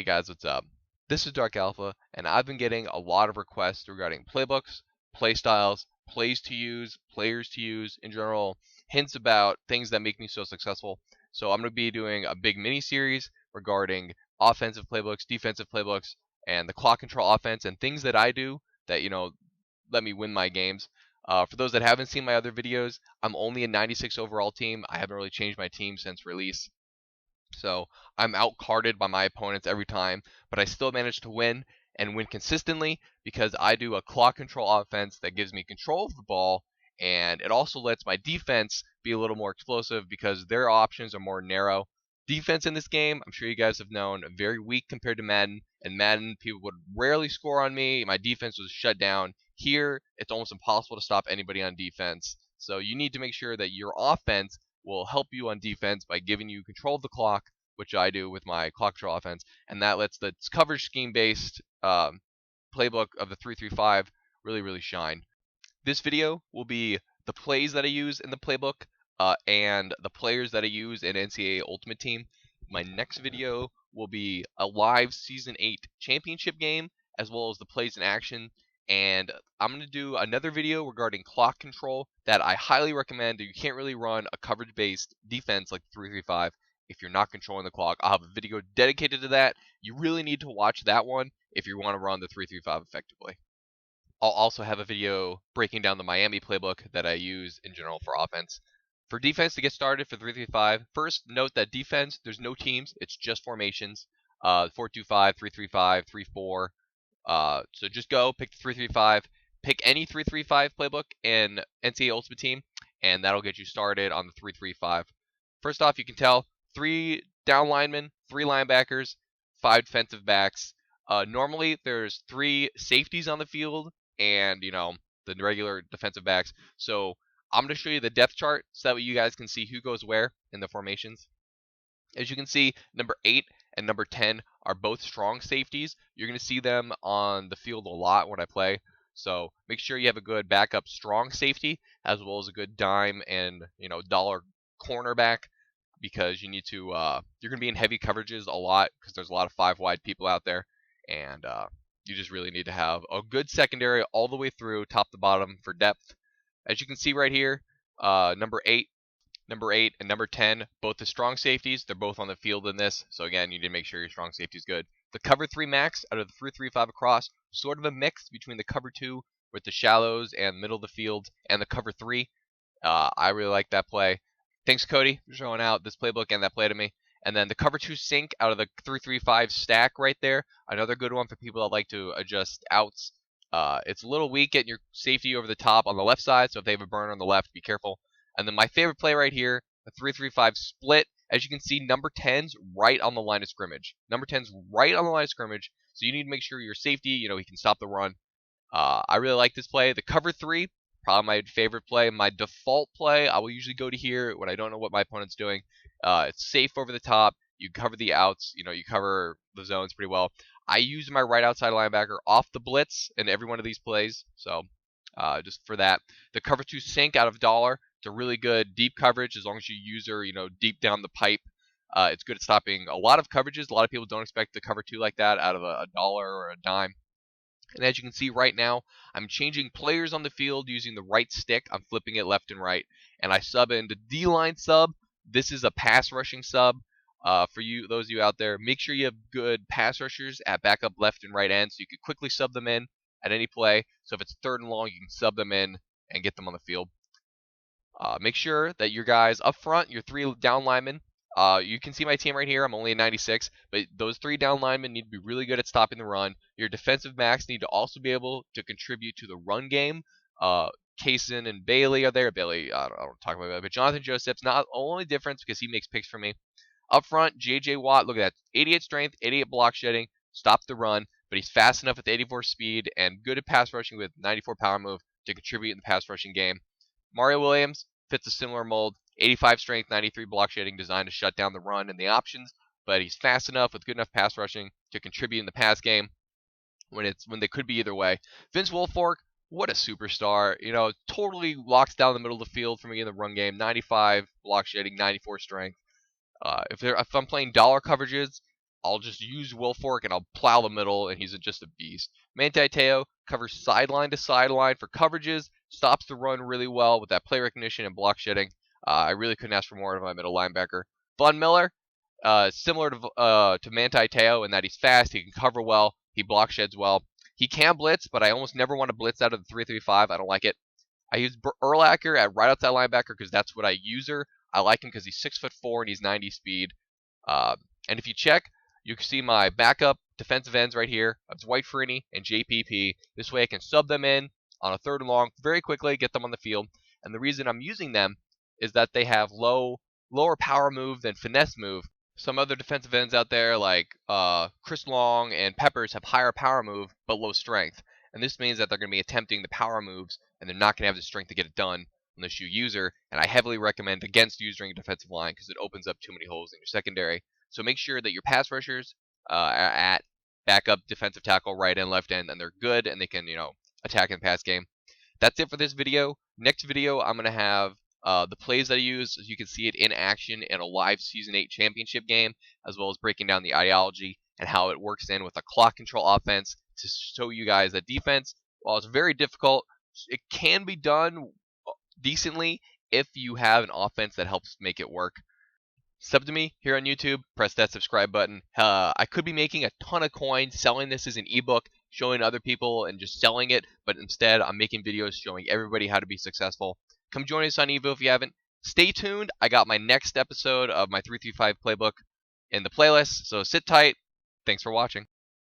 guys, what's up? This is Dark Alpha, and I've been getting a lot of requests regarding playbooks, play styles, plays to use, players to use, in general, hints about things that make me so successful. So I'm going to be doing a big mini series regarding offensive playbooks, defensive playbooks, and the clock control offense, and things that I do that, let me win my games. For those that haven't seen my other videos, I'm only a 96 overall team. I haven't really changed my team since release. So I'm outcarded by my opponents every time, but I still manage to win and win consistently because I do a clock control offense that gives me control of the ball, and it also lets my defense be a little more explosive because their options are more narrow. Defense in this game, I'm sure you guys have known, very weak compared to Madden. And Madden, people would rarely score on me. My defense was shut down. Here, it's almost impossible to stop anybody on defense. So you need to make sure that your offense will help you on defense by giving you control of the clock, which I do with my clock control offense, and that lets the coverage scheme based playbook of the 3-3-5 really shine. This video will be the plays that I use in the playbook and the players that I use in NCAA Ultimate Team. My next video will be a live Season 8 championship game, as well as the plays in action. And I'm going to do another video regarding clock control that I highly recommend. You can't really run a coverage-based defense like 3-3-5 if you're not controlling the clock. I'll have a video dedicated to that. You really need to watch that one if you want to run the 3-3-5 effectively. I'll also have a video breaking down the Miami playbook that I use in general for offense. For defense, to get started for 3-3-5, first note that defense, there's no teams, it's just formations. 4-2-5, 3-3-5, 3-4. So just go, pick the 3-3-5, pick any 3-3-5 playbook in NCAA Ultimate Team, and that'll get you started on the 3-3-5. First off, you can tell 3 down linemen, 3 linebackers, 5 defensive backs. Normally, there's 3 safeties on the field, and the regular defensive backs. So I'm going to show you the depth chart so that you guys can see who goes where in the formations. As you can see, number 8 and number 10 are both strong safeties. You're going to see them on the field a lot when I play. So make sure you have a good backup strong safety as well as a good dime and dollar cornerback, because you need to you're going to be in heavy coverages a lot because there's a lot of 5 wide people out there, and you just really need to have a good secondary all the way through top to bottom for depth. As you can see right here, number 8 and number 10, both the strong safeties, they're both on the field in this. So again, you need to make sure your strong safety is good. The cover 3 max out of the 3-3-5 across, sort of a mix between the cover 2 with the shallows and middle of the field and the cover 3. I really like that play. Thanks, Cody, for showing out this playbook and that play to me. And then the cover 2 sink out of the 3-3-5 stack right there. Another good one for people that like to adjust outs. It's a little weak getting your safety over the top on the left side, so if they have a burn on the left, be careful. And then my favorite play right here, the 3-3-5 split. As you can see, number 10's right on the line of scrimmage. Number 10's right on the line of scrimmage, so you need to make sure your safety, he can stop the run. I really like this play. The cover 3, probably my favorite play. My default play, I will usually go to here when I don't know what my opponent's doing. It's safe over the top. You cover the outs. You cover the zones pretty well. I use my right outside linebacker off the blitz in every one of these plays. So just for that. The cover 2 sink out of dollar. It's a really good deep coverage as long as you use her, deep down the pipe. It's good at stopping a lot of coverages. A lot of people don't expect the cover 2 like that out of a dollar or a dime. And as you can see right now, I'm changing players on the field using the right stick. I'm flipping it left and right. And I sub into D-line sub. This is a pass rushing sub. For those of you out there, make sure you have good pass rushers at backup left and right end so you can quickly sub them in at any play. So if it's 3rd and long, you can sub them in and get them on the field. Make sure that your guys up front, your 3 down linemen, you can see my team right here. I'm only a 96, but those 3 down linemen need to be really good at stopping the run. Your defensive backs need to also be able to contribute to the run game. Kaysen and Bailey are there. Bailey, I don't talk about that, but Jonathan Joseph's not only difference because he makes picks for me. Up front, J.J. Watt, look at that, 88 strength, 88 block shedding, stop the run, but he's fast enough with 84 speed and good at pass rushing with 94 power move to contribute in the pass rushing game. Mario Williams fits a similar mold, 85 strength, 93 block shedding, designed to shut down the run and the options, but he's fast enough with good enough pass rushing to contribute in the pass game when they could be either way. Vince Wilfork, what a superstar. Totally locks down the middle of the field for me in the run game. 95 block shedding, 94 strength. If I'm playing dollar coverages, I'll just use Wilfork and I'll plow the middle, and he's just a beast. Manti Te'o covers sideline to sideline for coverages, stops the run really well with that play recognition and block shedding. I really couldn't ask for more of my middle linebacker. Von Miller, similar to Manti Te'o in that he's fast, he can cover well, he block sheds well. He can blitz, but I almost never want to blitz out of the 3-3-5. I don't like it. I use EVOAccura at right outside linebacker because that's what I use her. I like him because he's 6'4" and he's 90 speed. And if you check, you can see my backup defensive ends right here. It's White Freeney and JPP. This way I can sub them in on a 3rd and long very quickly, get them on the field. And the reason I'm using them is that they have lower power move than finesse move. Some other defensive ends out there like Chris Long and Peppers have higher power move but low strength. And this means that they're going to be attempting the power moves and they're not going to have the strength to get it done unless you use her. And I heavily recommend against using a defensive line because it opens up too many holes in your secondary. So make sure that your pass rushers are at backup defensive tackle, right end, left end, and they're good and they can, attack in pass game. That's it for this video. Next video, I'm going to have the plays that I use so you can see it in action in a live Season 8 championship game, as well as breaking down the ideology and how it works in with a clock control offense to show you guys that defense, while it's very difficult, it can be done decently if you have an offense that helps make it work. Sub to me here on YouTube, press that subscribe button. I could be making a ton of coins selling this as an ebook, showing other people and just selling it, but instead I'm making videos showing everybody how to be successful. Come join us on Evo if you haven't. Stay tuned. I got my next episode of my 335 playbook in the playlist, so sit tight. Thanks for watching.